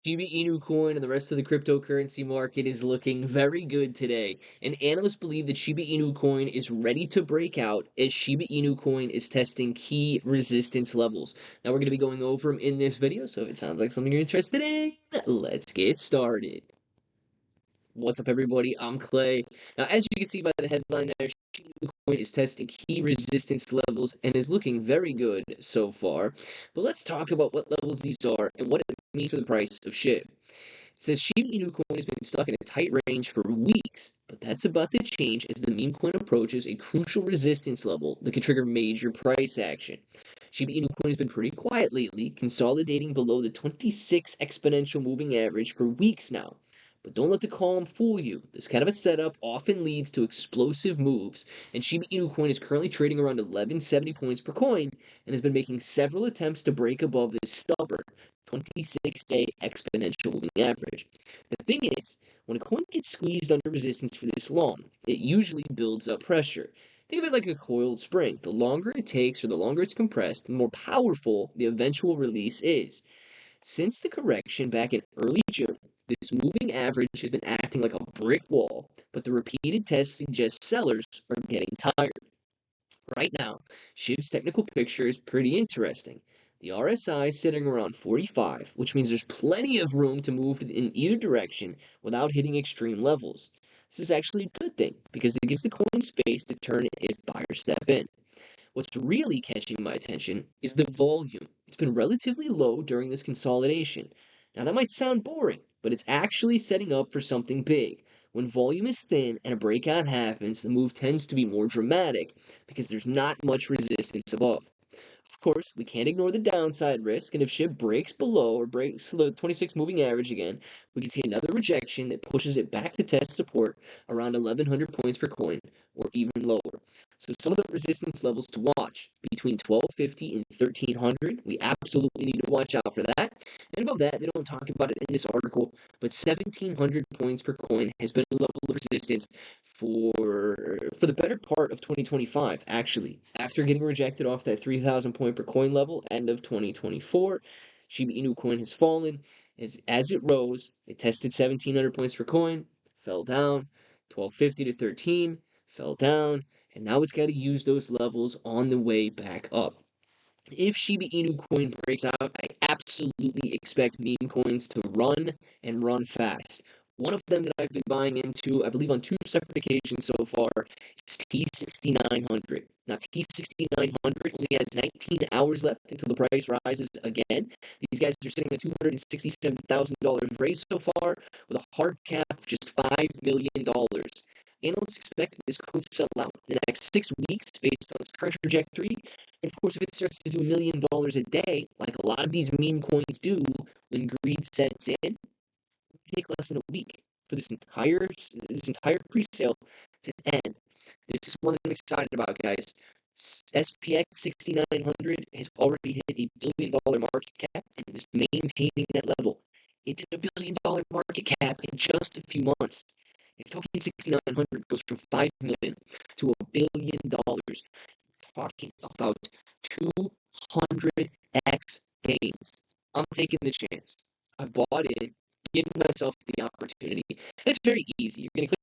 Shiba Inu coin and the rest of the cryptocurrency market is looking very good today, and analysts believe that Shiba Inu coin is ready to break out as Shiba Inu coin is testing key resistance levels. Now we're going to be going over them in this video, so if it sounds like something you're interested in, let's get started. What's up, everybody? I'm Clay. Now, as you can see by the headline there, Shiba Inu coin is testing key resistance levels and is looking very good so far. But let's talk about what levels these are and what it means for the price of SHIB. It says Shiba Inu coin has been stuck in a tight range for weeks, but that's about to change as the meme coin approaches a crucial resistance level that could trigger major price action. Shiba Inu coin has been pretty quiet lately, consolidating below the 26 exponential moving average for weeks now. But don't let the calm fool you. This kind of a setup often leads to explosive moves, and Shiba Inu coin is currently trading around 1170 points per coin and has been making several attempts to break above this stubborn 26-day exponential moving average. The thing is, when a coin gets squeezed under resistance for this long, it usually builds up pressure. Think of it like a coiled spring. The longer it takes or the longer it's compressed, the more powerful the eventual release is. Since the correction back in early June, this moving average has been acting like a brick wall, but the repeated tests suggest sellers are getting tired. Right now, SHIB's technical picture is pretty interesting. The RSI is sitting around 45, which means there's plenty of room to move in either direction without hitting extreme levels. This is actually a good thing because it gives the coin space to turn if buyers step in. What's really catching my attention is the volume. It's been relatively low during this consolidation. Now, that might sound boring, but it's actually setting up for something big. When volume is thin and a breakout happens, the move tends to be more dramatic because there's not much resistance above. Of course, we can't ignore the downside risk, and if SHIB breaks below or breaks the 26 moving average again, we can see another rejection that pushes it back to test support around 1100 points per coin or even lower. So some of the resistance levels to watch between 1250 and 1300, we absolutely need to watch out for that. And above that, they don't talk about it in this article, but 1700 points per coin has been a level of resistance for the better part of 2025, actually. After getting rejected off that 3000 point per coin level end of 2024, Shiba Inu coin has fallen. As it rose, it tested 1700 points per coin, fell down, 1250 to 13, fell down, and now it's got to use those levels on the way back up. If Shiba Inu coin breaks out, I absolutely expect meme coins to run and run fast. One of them that I've been buying into, I believe on 2 separate occasions so far, is T6900. Now, T6900 only has 19 hours left until the price rises again. These guys are sitting at $267,000 raised so far with a hard cap of just $5 million. Analysts expect this coin to sell out in the next 6 weeks based on its current trajectory. And of course, if it starts to do $1 million a day, like a lot of these meme coins do when greed sets in, it will take less than a week for this entire pre-sale to end. This is one that I'm excited about, guys. SPX 6900 has already hit a $1 billion market cap and is maintaining that level. It did a $1 billion market cap in just a few months. If token 6900 goes from 5 million to $1 billion, talking about 200x gains. I'm taking the chance. I've bought in, giving myself the opportunity. And it's very easy. You're going to click